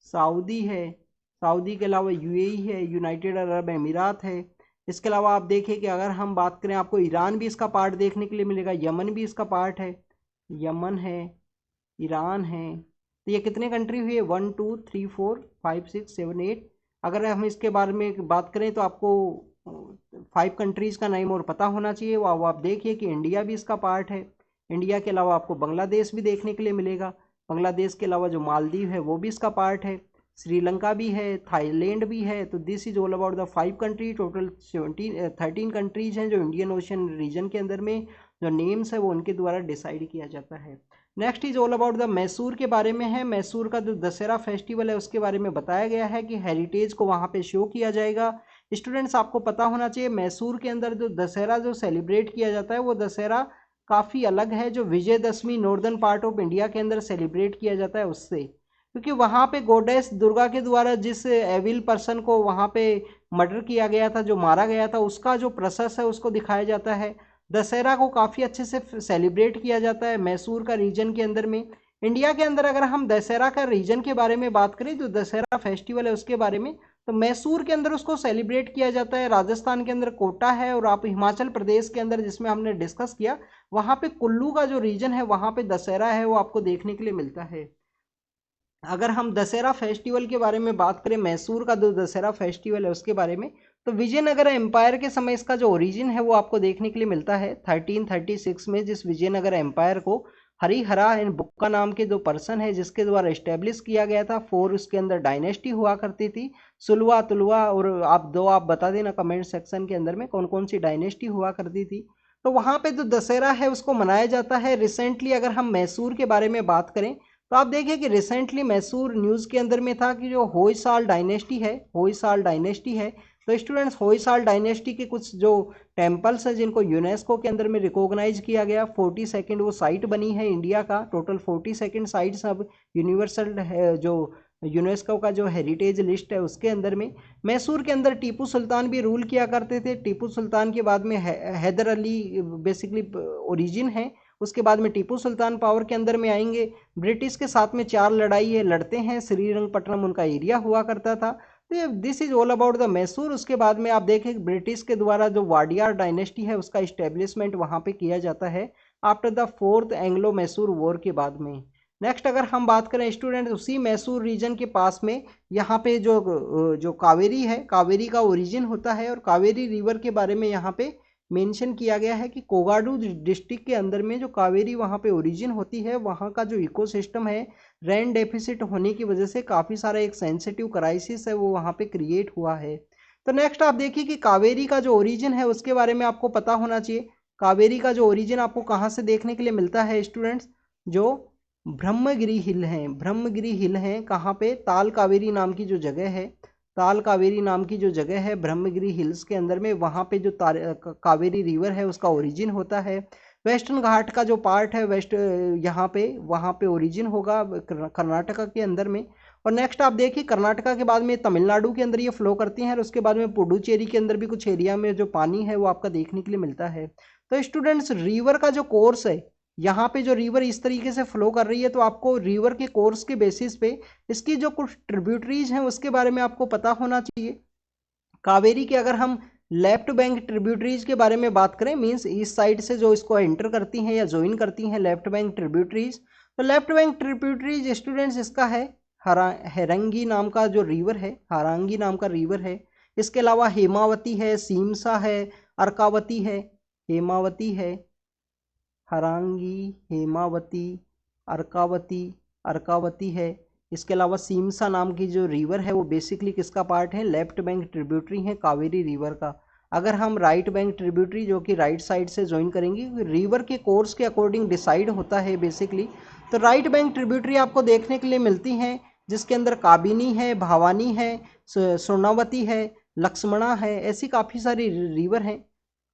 सऊदी के अलावा यूएई है, यूनाइटेड अरब अमीरात है। इसके अलावा आप देखिए कि अगर हम बात करें आपको ईरान भी इसका पार्ट देखने के लिए मिलेगा, यमन भी इसका पार्ट है, यमन है, ईरान है। तो ये कितने कंट्री हुए? 1 2 3 4 5 6 7 8। अगर हम इसके बारे में बात करें तो आपको 5 कंट्रीज़ का नाम और पता होना चाहिए। वो आप देखिए कि इंडिया भी इसका पार्ट है। इंडिया के अलावा आपको बांग्लादेश भी देखने के लिए मिलेगा, बांग्लादेश के अलावा जो मालदीव है वो भी इसका पार्ट है, श्रीलंका भी है, थाईलैंड भी है। तो this is all about the 5 country, total 13 countries हैं जो इंडियन ओशन रीजन के अंदर में जो नेम्स है वो उनके द्वारा डिसाइड किया जाता है। Next is all about the Mysore के बारे में है। मैसूर का जो दशहरा फेस्टिवल है उसके बारे में बताया गया है कि हेरिटेज को वहाँ पे शो किया जाएगा। स्टूडेंट्स आपको पता होना चाहिए मैसूर के अंदर जो दशहरा जो सेलिब्रेट किया जाता है वो दशहरा काफ़ी अलग है जो Vijayadashami northern part of India के अंदर सेलिब्रेट किया जाता है उससे, क्योंकि वहाँ पे गॉडेस दुर्गा के द्वारा जिस एविल पर्सन को वहाँ पे मर्डर किया गया था, जो मारा गया था, उसका जो प्रोसेस है उसको दिखाया जाता है। दशहरा को काफ़ी अच्छे से सेलिब्रेट किया जाता है मैसूर का रीजन के अंदर में। इंडिया के अंदर अगर हम दशहरा का रीजन के बारे में बात करें जो दशहरा फेस्टिवल है उसके बारे में, तो मैसूर के अंदर उसको सेलिब्रेट किया जाता है। राजस्थान के अंदर कोटा है, और आप हिमाचल प्रदेश के अंदर जिसमें हमने डिस्कस किया वहाँ पे कुल्लू का जो रीजन है वहाँ पे दशहरा है वो आपको देखने के लिए मिलता है। अगर हम दशहरा फेस्टिवल के बारे में बात करें, मैसूर का जो दशहरा फेस्टिवल है उसके बारे में, तो विजयनगर एम्पायर के समय इसका जो ओरिजिन है वो आपको देखने के लिए मिलता है 1336 में, जिस विजयनगर एम्पायर को हरिहरा एंड बुक्का नाम के जो पर्सन है जिसके द्वारा इस्टेब्लिश किया गया था। 4 उसके अंदर डायनेस्टी हुआ करती थी, सुलवा तुलवा, और आप बता देना कमेंट सेक्शन के अंदर में कौन कौन सी डायनेस्टी हुआ करती थी। तो वहाँ पे जो दशहरा है उसको मनाया जाता है। रिसेंटली अगर हम मैसूर के बारे में बात करें तो आप देखिए कि रिसेंटली मैसूर न्यूज़ के अंदर में था कि जो होयसाल डायनेस्टी है, तो स्टूडेंट्स होयसाल डायनेस्टी के कुछ जो टेम्पल्स हैं जिनको यूनेस्को के अंदर में रिकॉग्नाइज किया गया, 42nd वो साइट बनी है इंडिया का। टोटल 42nd साइट्स अब यूनिवर्सल है जो यूनेस्को का जो हेरिटेज लिस्ट है उसके अंदर में। मैसूर के अंदर टीपू सुल्तान भी रूल किया करते थे। टीपू सुल्तान के बाद में हैदर अली बेसिकली ओरिजिन है, उसके बाद में टीपू सुल्तान पावर के अंदर में आएंगे। ब्रिटिश के साथ में 4 लड़ाई है लड़ते हैं, श्रीरंगपट्टनम उनका एरिया हुआ करता था। तो this is all about the Mysore. उसके बाद में आप देखें ब्रिटिश के द्वारा जो वाडियार डायनेस्टी है उसका इस्टेब्लिशमेंट वहाँ पे किया जाता है after the 4th Anglo Mysore war के बाद में। नेक्स्ट अगर हम बात करें स्टूडेंट, उसी मैसूर रीजन के पास में यहाँ पे जो कावेरी है, कावेरी का ओरिजिन होता है और कावेरी रिवर के बारे में यहाँ पे मेंशन किया गया है कि कोगाडू डिस्ट्रिक्ट के अंदर में जो कावेरी वहाँ पे ओरिजिन होती है, वहाँ का जो इकोसिस्टम है रेन डेफिसिट होने की वजह से काफ़ी सारा एक सेंसिटिव क्राइसिस है वो वहाँ पे क्रिएट हुआ है। तो नेक्स्ट आप देखिए कि कावेरी का जो ओरिजिन है उसके बारे में आपको पता होना चाहिए। कावेरी का जो ओरिजिन आपको कहाँ से देखने के लिए मिलता है स्टूडेंट्स, जो ब्रह्मगिरी हिल हैं, ब्रह्मगिरी हिल हैं कहाँ पे, ताल कावेरी नाम की जो जगह है, ताल कावेरी नाम की जो जगह है ब्रह्मगिरी हिल्स के अंदर में, वहाँ पे जो कावेरी रिवर है उसका ओरिजिन होता है। वेस्टर्न घाट का जो पार्ट है वेस्ट यहाँ पे वहाँ पे ओरिजिन होगा कर्नाटका के अंदर में। और नेक्स्ट आप देखिए कर्नाटका के बाद में तमिलनाडु के अंदर ये फ्लो करती हैं और उसके बाद में पुडुचेरी के अंदर भी कुछ एरिया में जो पानी है वो आपका देखने के लिए मिलता है। तो स्टूडेंट्स रिवर का जो कोर्स है, यहाँ पे जो रिवर इस तरीके से फ्लो कर रही है तो आपको रिवर के कोर्स के बेसिस पे इसकी जो कुछ ट्रिब्यूटरीज हैं उसके बारे में आपको पता होना चाहिए। कावेरी के अगर हम लेफ्ट बैंक ट्रिब्यूटरीज के बारे में बात करें, मींस इस साइड से जो इसको एंटर करती हैं या ज्वाइन करती हैं लेफ्ट बैंक ट्रिब्यूटरीज, तो लेफ्ट बैंक ट्रिब्यूटरीज स्टूडेंट्स इसका है हेरंगी नाम का जो रिवर है, हारंगी नाम का रिवर है। इसके अलावा हेमावती है, सीमसा है, अर्कावती है, हेमावती है, हरांगी, हेमावती, अर्कावती, अर्कावती है। इसके अलावा सीमसा नाम की जो रिवर है वो बेसिकली किसका पार्ट है, लेफ्ट बैंक ट्रिब्यूटरी है कावेरी रिवर का। अगर हम राइट बैंक ट्रिब्यूटरी जो कि राइट साइड से ज्वाइन करेंगे, रिवर के कोर्स के अकॉर्डिंग डिसाइड होता है बेसिकली। तो राइट बैंक ट्रिब्यूटरी आपको देखने के लिए मिलती हैं जिसके अंदर काबिनी है, भावानी है, स्वर्णावती है, लक्ष्मणा है, ऐसी काफ़ी सारी रिवर हैं।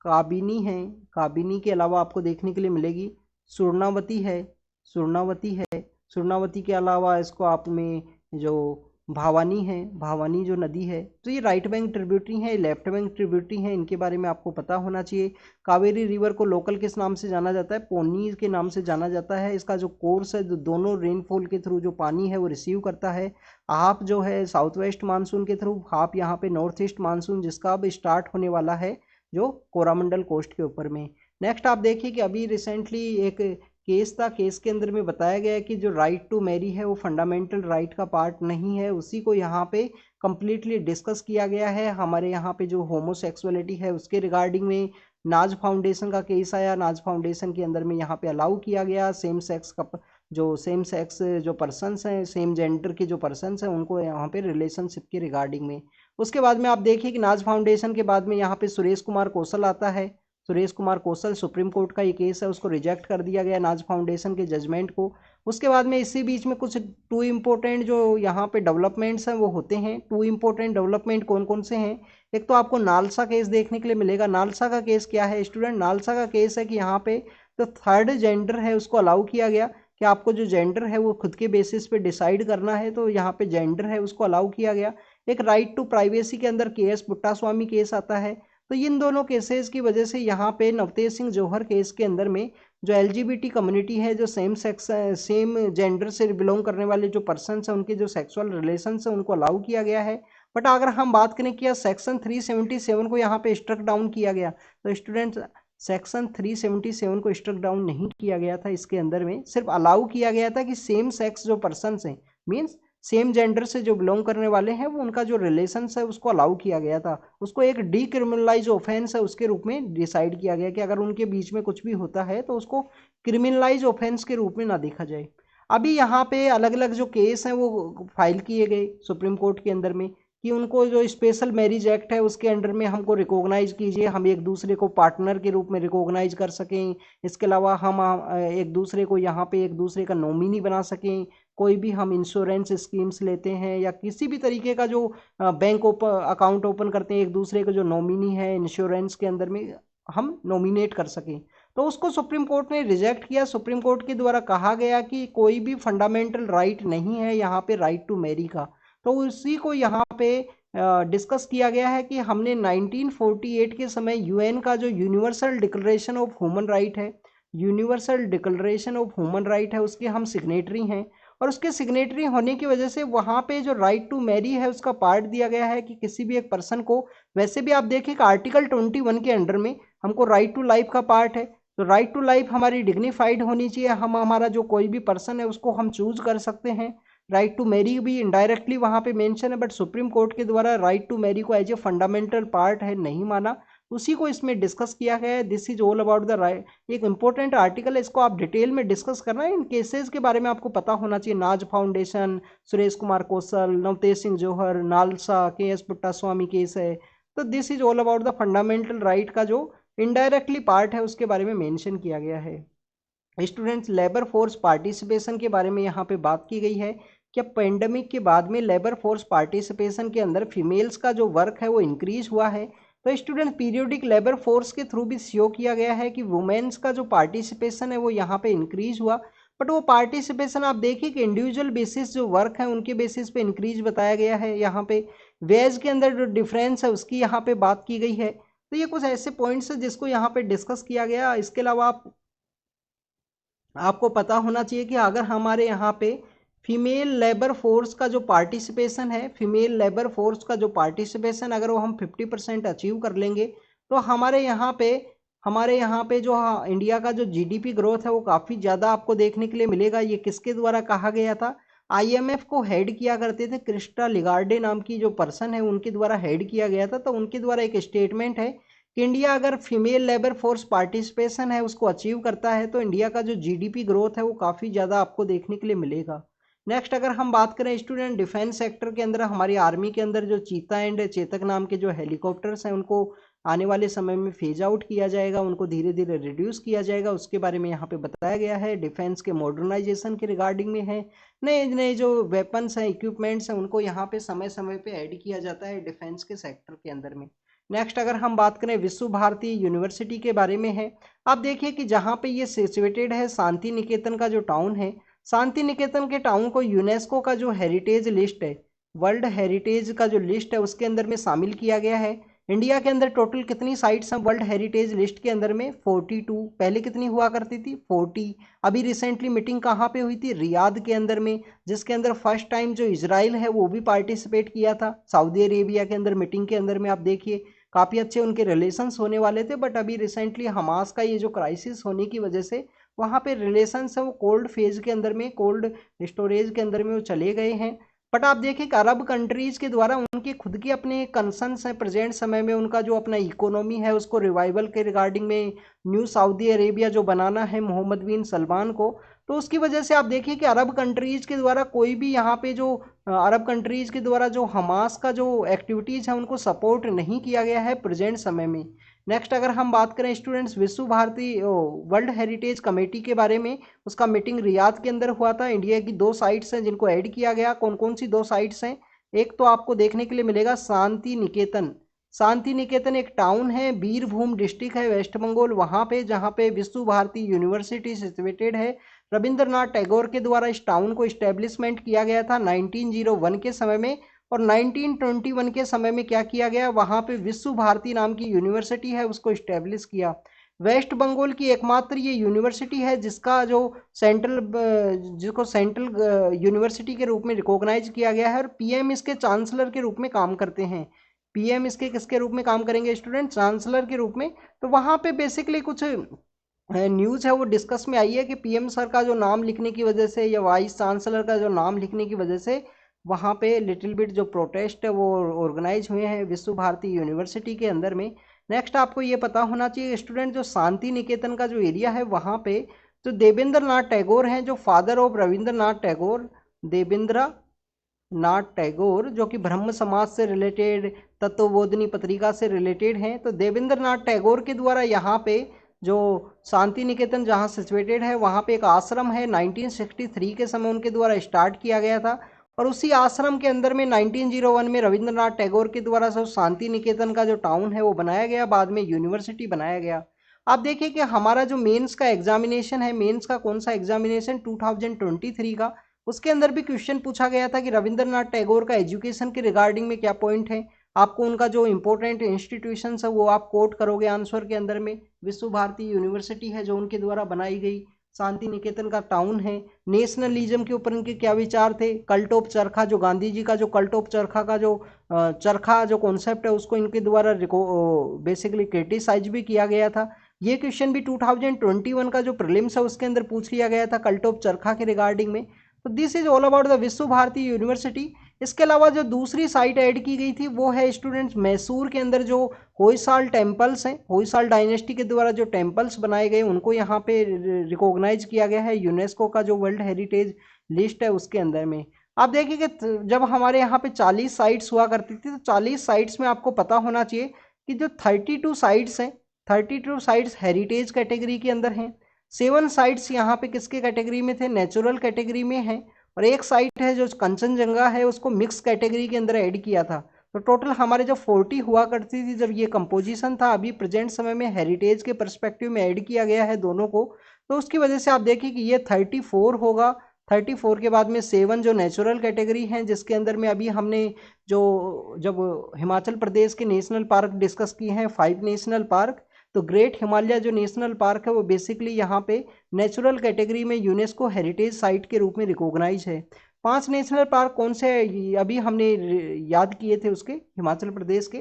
काबिनी है, काबिनी के अलावा आपको देखने के लिए मिलेगी सुरनावती है, सुरनावती है, सुरनावती के अलावा इसको आप में जो भावानी है, भावानी जो नदी है। तो ये राइट बैंक ट्रिब्यूटरी है, लेफ्ट बैंक ट्रिब्यूटरी है, इनके बारे में आपको पता होना चाहिए। कावेरी रिवर को लोकल किस नाम से जाना जाता है, पोनी के नाम से जाना जाता है। इसका जो कोर्स है, जो दोनों रेनफॉल के थ्रू जो पानी है वो रिसीव करता है, हाफ जो है साउथ वेस्ट मानसून के थ्रू, हाफ यहाँ पे नॉर्थ ईस्ट मानसून जिसका अब स्टार्ट होने वाला है जो कोरामंडल कोस्ट के ऊपर में। नेक्स्ट आप देखिए कि अभी रिसेंटली एक केस था, केस के अंदर में बताया गया है कि जो राइट टू मैरी है वो फंडामेंटल राइट का पार्ट नहीं है, उसी को यहाँ पे कम्प्लीटली डिस्कस किया गया है। हमारे यहाँ पे जो होमोसेक्सुअलिटी है उसके रिगार्डिंग में नाज फाउंडेशन का केस आया, नाज फाउंडेशन के अंदर में यहाँ पे अलाउ किया गया सेम सेक्स जो पर्सनस हैं, सेम जेंडर के जो पर्सनस हैं उनको यहाँ पे रिलेशनशिप के रिगार्डिंग में। उसके बाद में आप देखिए कि नाज फाउंडेशन के बाद में यहाँ पे सुरेश कुमार कौशल आता है। सुरेश कुमार कौशल, सुप्रीम कोर्ट का ये केस है, उसको रिजेक्ट कर दिया गया नाज फाउंडेशन के जजमेंट को। उसके बाद में इसी बीच में कुछ 2 इम्पोर्टेंट जो यहाँ पे डेवलपमेंट्स हैं वो होते हैं। 2 इम्पोर्टेंट डेवलपमेंट कौन कौन से हैं, एक तो आपको नालसा केस देखने के लिए मिलेगा। नालसा का केस क्या है स्टूडेंट, नालसा का केस है कि यहाँ पे जो थर्ड जेंडर है उसको अलाउ किया गया कि आपको जो जेंडर है वो खुद के बेसिस पे डिसाइड करना है, तो यहाँ पे जेंडर है उसको अलाउ किया गया। एक राइट टू प्राइवेसी के अंदर केएस पुट्टास्वामी केस आता है। तो इन दोनों केसेस की वजह से यहाँ पे नवतेज सिंह जौहर केस के अंदर में जो एलजीबीटी कम्युनिटी है, जो सेम जेंडर से बिलोंग करने वाले जो पर्सन हैं उनके जो सेक्सुअल रिलेशन है उनको अलाउ किया गया है। बट अगर हम बात करें कि सेक्शन 377 को यहाँ पे स्ट्रक डाउन किया गया, तो स्टूडेंट्स सेक्शन 377 को स्ट्रक डाउन नहीं किया गया था, इसके अंदर में सिर्फ अलाउ किया गया था कि सेम सेक्स जो पर्सन हैं, मीन्स सेम जेंडर से जो बिलोंग करने वाले हैं वो उनका जो रिलेशन है उसको अलाउ किया गया था। उसको एक डीक्रिमिनलाइज ऑफेंस है उसके रूप में डिसाइड किया गया कि अगर उनके बीच में कुछ भी होता है तो उसको क्रिमिनलाइज ऑफेंस के रूप में ना देखा जाए। अभी यहाँ पे अलग अलग जो केस हैं वो फाइल किए गए सुप्रीम कोर्ट के अंदर में कि उनको जो स्पेशल मैरिज एक्ट है उसके अंडर में हमको रिकॉग्नाइज कीजिए, हम एक दूसरे को पार्टनर के रूप में रिकॉग्नाइज कर सकें। इसके अलावा हम एक दूसरे को यहाँ पे एक दूसरे का नॉमिनी बना सकें। कोई भी हम इंश्योरेंस स्कीम्स लेते हैं या किसी भी तरीके का जो बैंक अकाउंट ओपन करते हैं, एक दूसरे का जो नॉमिनी है इंश्योरेंस के अंदर में हम नॉमिनेट कर सकें, तो उसको सुप्रीम कोर्ट ने रिजेक्ट किया। सुप्रीम कोर्ट के द्वारा कहा गया कि कोई भी फंडामेंटल राइट नहीं है यहाँ पे राइट टू मैरी का। तो उसी को यहाँ पे डिस्कस किया गया है कि हमने 1948 के समय यूएन का जो universal declaration of human right है, universal declaration of human right है उसके हम सिग्नेटरी हैं, और उसके सिग्नेटरी होने की वजह से वहाँ पे जो राइट टू मैरी है उसका पार्ट दिया गया है कि किसी भी एक पर्सन को, वैसे भी आप देखिए कि आर्टिकल 21 के अंडर में हमको राइट टू लाइफ का पार्ट है, तो राइट टू लाइफ हमारी डिग्निफाइड होनी चाहिए, हम हमारा जो कोई भी पर्सन है उसको हम चूज कर सकते हैं। राइट टू मैरी भी इनडायरेक्टली वहाँ पे मेंशन है, बट सुप्रीम कोर्ट के द्वारा राइट टू मैरी को एज ए फंडामेंटल पार्ट है नहीं माना, उसी को इसमें डिस्कस किया गया है। This is all about the right, एक इंपॉर्टेंट आर्टिकल है, इसको आप डिटेल में डिस्कस करना है। इन केसेस के बारे में आपको पता होना चाहिए, नाज फाउंडेशन, सुरेश कुमार कौशल, नवतेज सिंह जौहर, नालसा, के.एस. पुट्टास्वामी केस है। तो this is all about the fundamental right का जो इनडायरेक्टली पार्ट है उसके बारे में मेंशन किया गया है। स्टूडेंट्स, लेबर फोर्स पार्टिसिपेशन के बारे में यहाँ पे बात की गई है कि पेंडेमिक के बाद में लेबर फोर्स पार्टिसिपेशन के अंदर फीमेल्स का जो वर्क है वो इंक्रीज हुआ है। तो स्टूडेंट, पीरियोडिक लेबर फोर्स के थ्रू भी शो किया गया है कि वुमेन्स का जो पार्टिसिपेशन है वो यहाँ पे इंक्रीज हुआ, बट वो पार्टिसिपेशन आप देखिए कि इंडिविजुअल बेसिस जो वर्क है उनके बेसिस पे इंक्रीज बताया गया है। यहाँ पे वेज के अंदर जो डिफरेंस है उसकी यहाँ पे बात की गई है। तो ये कुछ ऐसे पॉइंट्स है जिसको यहाँ पे डिस्कस किया गया। इसके अलावा आपको पता होना चाहिए कि अगर हमारे यहाँ पे फीमेल लेबर फोर्स का जो पार्टिसिपेशन है, फीमेल लेबर फोर्स का जो पार्टिसिपेशन अगर वो हम 50% अचीव कर लेंगे तो हमारे यहाँ पे जो इंडिया का जो जीडीपी ग्रोथ है वो काफ़ी ज़्यादा आपको देखने के लिए मिलेगा। ये किसके द्वारा कहा गया था? आईएमएफ को हेड किया करते थे क्रिस्टा लिगार्डे नाम की जो पर्सन है उनके द्वारा हेड किया गया था। तो उनके द्वारा एक स्टेटमेंट है कि इंडिया अगर फीमेल लेबर फोर्स पार्टिसिपेशन है उसको अचीव करता है तो इंडिया का जो जीडीपी ग्रोथ है वो काफ़ी ज़्यादा आपको देखने के लिए मिलेगा। नेक्स्ट अगर हम बात करें स्टूडेंट, डिफेंस सेक्टर के अंदर हमारी आर्मी के अंदर जो चीता एंड चेतक नाम के जो हेलीकॉप्टर्स हैं उनको आने वाले समय में फेज आउट किया जाएगा, उनको धीरे धीरे रिड्यूस किया जाएगा, उसके बारे में यहाँ पे बताया गया है। डिफेंस के मॉडर्नाइजेशन के रिगार्डिंग में है, नए नए जो वेपन्स हैं, इक्विपमेंट्स हैं, उनको यहाँ पे समय समय पे ऐड किया जाता है डिफेंस के सेक्टर के अंदर में। नेक्स्ट अगर हम बात करें विश्व भारती यूनिवर्सिटी के बारे में है, आप देखिए कि जहाँ पे ये सिचुएटेड है शांति निकेतन का जो टाउन है, शांति निकेतन के टाउन को यूनेस्को का जो हेरिटेज लिस्ट है, वर्ल्ड हेरिटेज का जो लिस्ट है उसके अंदर में शामिल किया गया है। इंडिया के अंदर टोटल कितनी साइट्स हैं वर्ल्ड हेरिटेज लिस्ट के अंदर में? 42। पहले कितनी हुआ करती थी? 40। अभी रिसेंटली मीटिंग कहाँ पे हुई थी? रियाद के अंदर में, जिसके अंदर फर्स्ट टाइम जो इजराइल है वो भी पार्टिसिपेट किया था। सऊदी अरेबिया के अंदर मीटिंग के अंदर में आप देखिए काफ़ी अच्छे उनके रिलेशंस होने वाले थे, बट अभी रिसेंटली हमास का ये जो क्राइसिस होने की वजह से वहाँ पे रिलेशंस है वो कोल्ड फेज के अंदर में, कोल्ड स्टोरेज के अंदर में वो चले गए हैं। बट आप देखिए कि अरब कंट्रीज के द्वारा उनकी खुद की अपने कंसर्न्स हैं प्रेजेंट समय में, उनका जो अपना इकोनॉमी है उसको रिवाइवल के रिगार्डिंग में न्यू सऊदी अरेबिया जो बनाना है मोहम्मद बिन सलमान को, तो उसकी वजह से आप देखिए कि अरब कंट्रीज के द्वारा कोई भी यहाँ पे जो अरब कंट्रीज के द्वारा जो हमास का जो एक्टिविटीज़ है उनको सपोर्ट नहीं किया गया है प्रेजेंट समय में। नेक्स्ट अगर हम बात करें स्टूडेंट्स विश्व भारती वर्ल्ड हेरिटेज कमेटी के बारे में, उसका मीटिंग रियाद के अंदर हुआ था। इंडिया की 2 साइट्स हैं जिनको ऐड किया गया। कौन कौन सी 2 साइट्स हैं? एक तो आपको देखने के लिए मिलेगा शांति निकेतन। शांति निकेतन एक टाउन है, बीरभूम डिस्ट्रिक्ट है, वेस्ट बंगाल, वहाँ पे जहाँ पे विश्व भारती यूनिवर्सिटी सिचुएटेड है। रविंद्रनाथ टैगोर के द्वारा इस टाउन को इस्टेब्लिशमेंट किया गया था 1901 के समय में, और 1921 के समय में क्या किया गया, वहाँ पे विश्व भारती नाम की यूनिवर्सिटी है उसको इस्टेब्लिश किया। वेस्ट बंगाल की एकमात्र ये यूनिवर्सिटी है जिसका जो जिसको सेंट्रल यूनिवर्सिटी के रूप में रिकॉग्नाइज किया गया है, और पीएम इसके चांसलर के रूप में काम करते हैं। पीएम इसके किसके रूप में काम करेंगे स्टूडेंट? चांसलर के रूप में। तो वहाँ पे बेसिकली कुछ न्यूज़ है वो डिस्कस में आई है कि पीएम सर का जो नाम लिखने की वजह से या वाइस चांसलर का जो नाम लिखने की वजह से वहाँ पे लिटिल बिट जो प्रोटेस्ट है वो ऑर्गेनाइज हुए हैं विश्व भारती यूनिवर्सिटी के अंदर में। नेक्स्ट आपको ये पता होना चाहिए स्टूडेंट, जो शांति निकेतन का जो एरिया है वहाँ पे जो देवेंद्र नाथ टैगोर हैं, जो फादर ऑफ रविंद्रनाथ टैगोर, देवेंद्र नाथ टैगोर, जो कि ब्रह्म समाज से रिलेटेड, तत्वबोधिनी पत्रिका से रिलेटेड हैं। तो देवेंद्र नाथ टैगोर के द्वारा यहाँ पे जो शांति निकेतन जहाँ सिचुएटेड है वहाँ पे एक आश्रम है 1963 के समय उनके द्वारा स्टार्ट किया गया था, और उसी आश्रम के अंदर में 1901 में रविंद्रनाथ टैगोर के द्वारा सब शांति निकेतन का जो टाउन है वो बनाया गया, बाद में यूनिवर्सिटी बनाया गया। आप देखिए कि हमारा जो मेंस का एग्जामिनेशन है, मेंस का कौन सा एग्जामिनेशन 2023 का, उसके अंदर भी क्वेश्चन पूछा गया था कि रविंद्रनाथ टैगोर का एजुकेशन के रिगार्डिंग में क्या पॉइंट है। आपको उनका जो इम्पोर्टेंट इंस्टीट्यूशंस है वो आप कोट करोगे आंसर के अंदर में। विश्व भारती यूनिवर्सिटी है जो उनके द्वारा बनाई गई, शांति निकेतन का टाउन है। नेशनलिज्म के ऊपर इनके क्या विचार थे, कल्ट ऑफ चरखा, जो गांधी जी का जो कल्ट ऑफ चरखा का जो चरखा जो कॉन्सेप्ट है उसको इनके द्वारा बेसिकली क्रिटिसाइज भी किया गया था। ये क्वेश्चन भी 2021 का जो प्रीलिम्स है उसके अंदर पूछ लिया गया था कल्ट ऑफ चरखा के रिगार्डिंग में। तो this is all about the विश्व भारती यूनिवर्सिटी। इसके अलावा जो दूसरी साइट ऐड की गई थी वो है स्टूडेंट्स मैसूर के अंदर जो होयसाल टेम्पल्स हैं, होयसाल डायनेस्टी के द्वारा जो टेम्पल्स बनाए गए उनको यहाँ पे रिकॉग्नाइज किया गया है यूनेस्को का जो वर्ल्ड हेरिटेज लिस्ट है उसके अंदर में। आप देखिए कि जब हमारे यहाँ पे 40 साइट्स हुआ करती थी तो 40 साइट्स में आपको पता होना चाहिए कि जो 32 साइट्स हैं, 32 साइट्स हेरिटेज कैटेगरी के अंदर हैं, 7 साइट्स यहाँ पे किसके कैटेगरी में थे, नेचुरल कैटेगरी में हैं, और एक साइट है जो कंचनजंगा है उसको मिक्स कैटेगरी के अंदर ऐड किया था। तो टोटल हमारे जो 40 हुआ करती थी जब ये कंपोजिशन था, अभी प्रेजेंट समय में हेरिटेज के पर्सपेक्टिव में ऐड किया गया है दोनों को। तो उसकी वजह से आप देखिए कि ये 34 होगा। 34 के बाद में 7 जो नेचुरल कैटेगरी हैं, जिसके अंदर में अभी हमने जो जब हिमाचल प्रदेश के नेशनल पार्क डिस्कस किए हैं 5 नेशनल पार्क, तो ग्रेट हिमालय जो नेशनल पार्क है वो बेसिकली यहाँ पे नेचुरल कैटेगरी में यूनेस्को हेरिटेज साइट के रूप में रिकॉग्नाइज है। 5 नेशनल पार्क कौन से अभी हमने याद किए थे उसके हिमाचल प्रदेश के,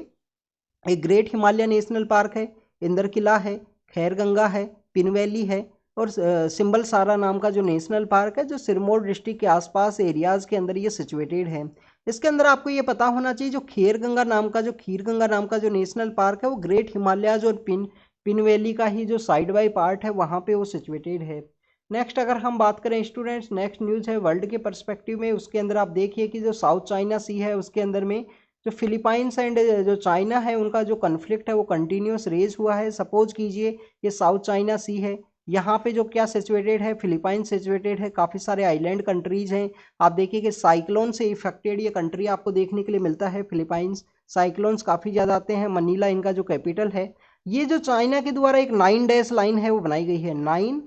एक ग्रेट हिमालय नेशनल पार्क है, इंदर किला है, खैर गंगा है, पिन वैली है, और सिंबल सारा नाम का जो नेशनल पार्क है जो सिरमौर डिस्ट्रिक्ट के आसपास एरियाज के अंदर ये सिचुएटेड है। इसके अंदर आपको ये पता होना चाहिए जो खीर गंगा नाम का जो नेशनल पार्क है वो ग्रेट हिमालयाज और पिन वैली का ही जो साइड बाई पार्ट है वहाँ पे वो सिचुएटेड है। नेक्स्ट अगर हम बात करें स्टूडेंट्स, नेक्स्ट न्यूज़ है वर्ल्ड के पर्सपेक्टिव में। उसके अंदर आप देखिए कि जो साउथ चाइना सी है उसके अंदर में जो फिलीपाइंस एंड जो चाइना है उनका जो कन्फ्लिक्ट है वो कंटिन्यूस रेज हुआ है। सपोज कीजिए ये साउथ चाइना सी है, यहाँ पे जो क्या सिचुएटेड है, फिलीपाइन सिचुएटेड है, काफ़ी सारे आइलैंड कंट्रीज हैं। आप देखिए कि साइक्लोन से इफेक्टेड ये कंट्री आपको देखने के लिए मिलता है फिलीपाइंस। साइक्लोन्स काफ़ी ज़्यादा आते हैं, मनीला इनका जो कैपिटल है। ये जो चाइना के द्वारा एक 9 डैश लाइन है वो बनाई गई है, 9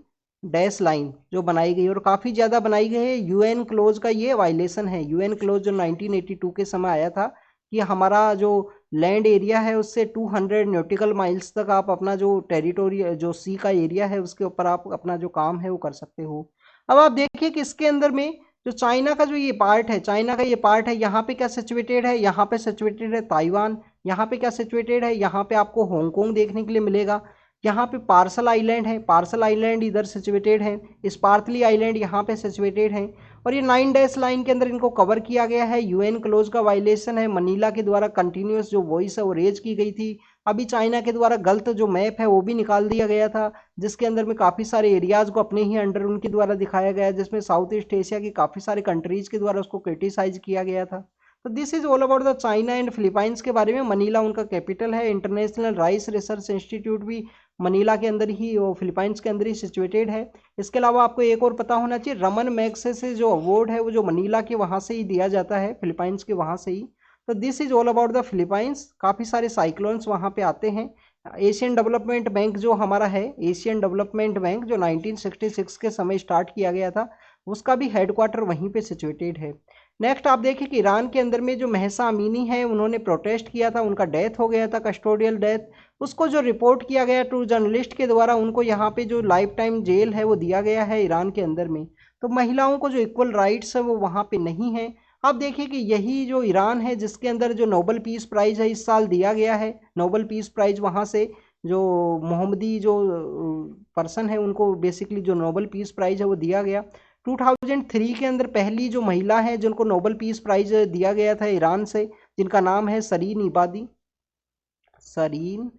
डैश लाइन जो बनाई गई है और काफ़ी ज़्यादा बनाई गई है। यूएन क्लोज का ये वायलेशन है, यूएन क्लोज जो 1982 के समय आया था कि हमारा जो लैंड एरिया है उससे 200 न्यूटिकल माइल्स तक आप अपना जो टेरिटोरी जो सी का एरिया है उसके ऊपर आप अपना जो काम है वो कर सकते हो। अब आप देखिए कि इसके अंदर में जो चाइना का जो ये पार्ट है, चाइना का ये पार्ट है, यहाँ पे क्या सिचुएटेड है, यहाँ पे सिचुएटेड है ताइवान। यहाँ पे क्या सिचुएटेड है, यहाँ पे आपको हांगकांग देखने के लिए मिलेगा। यहाँ पे पार्सल आइलैंड है, पार्सल आइलैंड इधर सिचुएटेड है, स्पार्थली आइलैंड यहाँ पे सिचुएटेड है। और ये 9 डैश लाइन के अंदर इनको कवर किया गया है। यूएन क्लोज का वायलेशन है, मनीला के द्वारा कंटिन्यूस जो वॉइस है वो रेज की गई थी। अभी चाइना के द्वारा गलत जो मैप है वो भी निकाल दिया गया था, जिसके अंदर में काफ़ी सारे एरियाज को अपने ही अंडर उनके द्वारा दिखाया गया है, जिसमें साउथ ईस्ट एशिया की काफ़ी सारे कंट्रीज के द्वारा उसको क्रिटिसाइज किया गया था। तो this is all about the China and Philippines के बारे में। मनीला उनका कैपिटल है। इंटरनेशनल राइस रिसर्च इंस्टीट्यूट भी मनीला के अंदर ही और फिलीपाइंस के अंदर ही सिचुएटेड है। इसके अलावा आपको एक और पता होना चाहिए, रमन मैग्सेसे जो अवार्ड है वो जो मनीला के वहाँ से ही दिया जाता है, फिलीपाइंस के वहाँ से ही। तो this is all about the Philippines. काफ़ी सारे साइक्लोन्स वहाँ पे आते हैं। एशियन डेवलपमेंट बैंक जो हमारा है, एशियन डेवलपमेंट बैंक जो 1966 के समय स्टार्ट किया गया था, उसका भी हेडक्वार्टर वहीं पे सिचुएटेड है। नेक्स्ट आप देखिए कि ईरान के अंदर में जो महसा अमीनी है उन्होंने प्रोटेस्ट किया था, उनका डेथ हो गया था, कस्टोडियल डेथ। उसको जो रिपोर्ट किया गया टू जर्नलिस्ट के द्वारा, उनको यहाँ पे जो लाइफ टाइम जेल है वो दिया गया है ईरान के अंदर में। तो महिलाओं को जो इक्वल राइट्स है वो वहाँ पे नहीं है। आप देखिए कि यही जो ईरान है जिसके अंदर जो नोबेल पीस प्राइज़ है इस साल दिया गया है, नोबेल पीस प्राइज़ वहाँ से जो मोहम्मदी जो पर्सन है उनको बेसिकली जो नोबेल पीस प्राइज़ है वो दिया गया। 2003 के अंदर पहली जो महिला है जिनको नोबेल पीस प्राइज़ दिया गया था ईरान से, जिनका नाम है सरीन इबादी, सरीन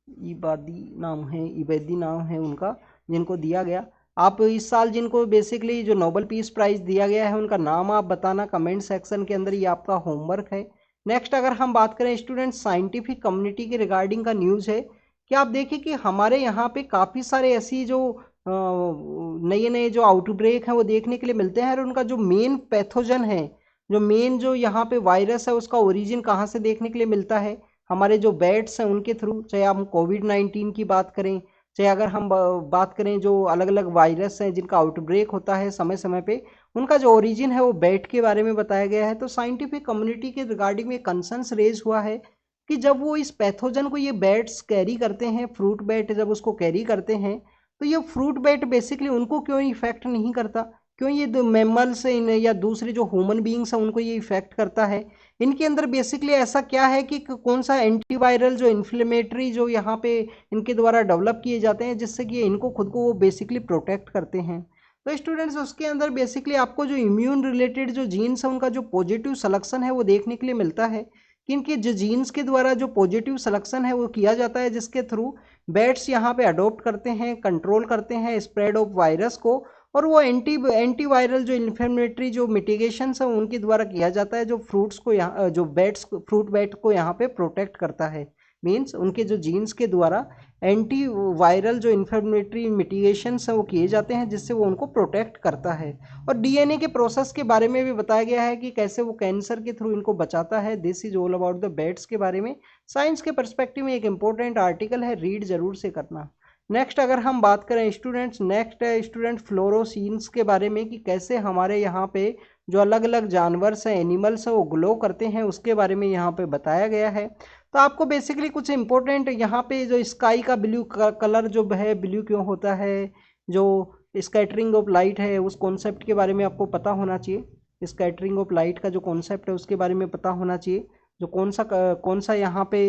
इबादी नाम है उनका, जिनको दिया गया। आप इस साल जिनको बेसिकली जो नोबेल पीस प्राइज़ दिया गया है उनका नाम आप बताना कमेंट सेक्शन के अंदर, ये आपका होमवर्क है। नेक्स्ट अगर हम बात करें स्टूडेंट साइंटिफिक कम्युनिटी के रिगार्डिंग का न्यूज़ है कि आप देखिए कि हमारे यहाँ पे काफ़ी सारे ऐसी जो नए नए जो आउटब्रेक हैं वो देखने के लिए मिलते हैं, और उनका जो मेन पैथोजन है, जो मेन जो यहाँ पे वायरस है उसका ओरिजिन कहाँ से देखने के लिए मिलता है, हमारे जो बैट्स हैं उनके थ्रू। चाहे हम कोविड-19 की बात करें, चाहे अगर हम बात करें जो अलग अलग वायरस हैं जिनका आउटब्रेक होता है समय समय पे, उनका जो ओरिजिन है वो बैट के बारे में बताया गया है। तो साइंटिफिक कम्युनिटी के रिगार्डिंग में कंसर्न्स रेज हुआ है कि जब वो इस पैथोजन को ये बैट्स कैरी करते हैं, फ्रूट बैट जब उसको कैरी करते हैं, तो ये फ्रूट बैट बेसिकली उनको क्यों इफेक्ट नहीं करता, क्यों ये मैमल्स या दूसरे जो ह्यूमन बींग्स हैं उनको ये इफेक्ट करता है। इनके अंदर बेसिकली ऐसा क्या है कि कौन सा एंटीवायरल जो इन्फ्लेमेटरी जो यहाँ पे इनके द्वारा डेवलप किए जाते हैं जिससे कि इनको खुद को वो बेसिकली प्रोटेक्ट करते हैं। तो स्टूडेंट्स उसके अंदर बेसिकली आपको जो इम्यून रिलेटेड जो जीन्स है उनका जो पॉजिटिव सिलेक्शन है वो देखने के लिए मिलता है कि इनके जो जीन्स के द्वारा जो पॉजिटिव सिलेक्शन है वो किया जाता है, जिसके थ्रू बैट्स यहाँ पे अडोप्ट करते हैं, कंट्रोल करते हैं स्प्रेड ऑफ वायरस को, और वो एंटीवायरल जो इन्फ्लेमेटरी जो मिटिगेशन है उनके द्वारा किया जाता है, जो फ्रूट्स को यहाँ जो बैट्स फ्रूट बैट को यहाँ पे प्रोटेक्ट करता है। मीन्स उनके जो जीन्स के द्वारा एंटी वायरल जो इन्फ्लेमेटरी मिटिगेशन है वो किए जाते हैं जिससे वो उनको प्रोटेक्ट करता है। और डीएनए के प्रोसेस के बारे में भी बताया गया है कि कैसे वो कैंसर के थ्रू इनको बचाता है। This is all about the bats के बारे में। साइंस के पर्सपेक्टिव में एक इंपॉर्टेंट आर्टिकल है, रीड जरूर से करना। नेक्स्ट अगर हम बात करें स्टूडेंट्स, नेक्स्ट है स्टूडेंट फ्लोरोसीन्स के बारे में कि कैसे हमारे यहाँ पे जो अलग अलग जानवर्स हैं, एनिमल्स हैं, वो ग्लो करते हैं, उसके बारे में यहाँ पे बताया गया है। तो आपको बेसिकली कुछ इंपॉर्टेंट यहाँ पे जो स्काई का ब्लू कलर जो है, ब्लू क्यों होता है, जो स्कैटरिंग ऑफ लाइट है उस कॉन्सेप्ट के बारे में आपको पता होना चाहिए। स्कैटरिंग ऑफ लाइट का जो कॉन्सेप्ट है उसके बारे में पता होना चाहिए। जो कौन सा यहाँ पे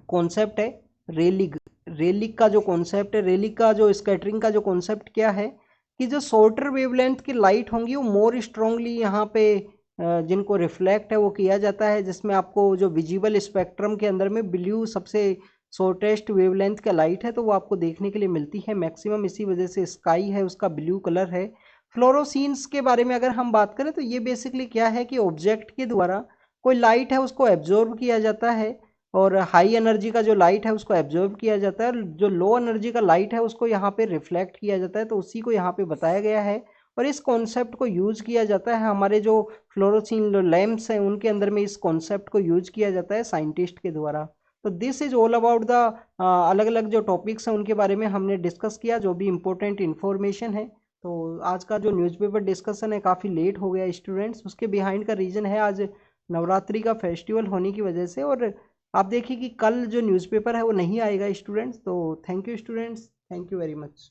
कॉन्सेप्ट है, रेलिक का जो कॉन्सेप्ट है, रेलिक का जो स्कैटरिंग का जो कॉन्सेप्ट क्या है कि जो शॉर्टर वेवलेंथ की लाइट होंगी वो मोर स्ट्रांगली यहाँ पे जिनको रिफ्लेक्ट है वो किया जाता है, जिसमें आपको जो विजिबल स्पेक्ट्रम के अंदर में ब्लू सबसे शॉर्टेस्ट वेवलेंथ का लाइट है तो वो आपको देखने के लिए मिलती है मैक्सिमम, इसी वजह से स्काई है उसका ब्लू कलर है। फ्लोरोसीन्स के बारे में अगर हम बात करें तो ये बेसिकली क्या है कि ऑब्जेक्ट के द्वारा कोई लाइट है उसको एब्जॉर्ब किया जाता है, और हाई एनर्जी का जो लाइट है उसको एब्जॉर्ब किया जाता है, और जो लो एनर्जी का लाइट है उसको यहाँ पे रिफ्लेक्ट किया जाता है। तो उसी को यहाँ पे बताया गया है और इस कॉन्सेप्ट को यूज किया जाता है हमारे जो फ्लोरोसिन लैम्प्स हैं उनके अंदर में, इस कॉन्सेप्ट को यूज किया जाता है साइंटिस्ट के द्वारा। तो this is all about the अलग अलग जो टॉपिक्स हैं उनके बारे में हमने डिस्कस किया, जो भी इम्पोर्टेंट इन्फॉर्मेशन है। तो आज का जो न्यूज़पेपर डिस्कशन है काफ़ी लेट हो गया स्टूडेंट्स, उसके बिहाइंड का रीज़न है आज नवरात्रि का फेस्टिवल होने की वजह से, और आप देखिए कि कल जो न्यूज़पेपर है वो नहीं आएगा स्टूडेंट्स। तो thank you students, thank you very much.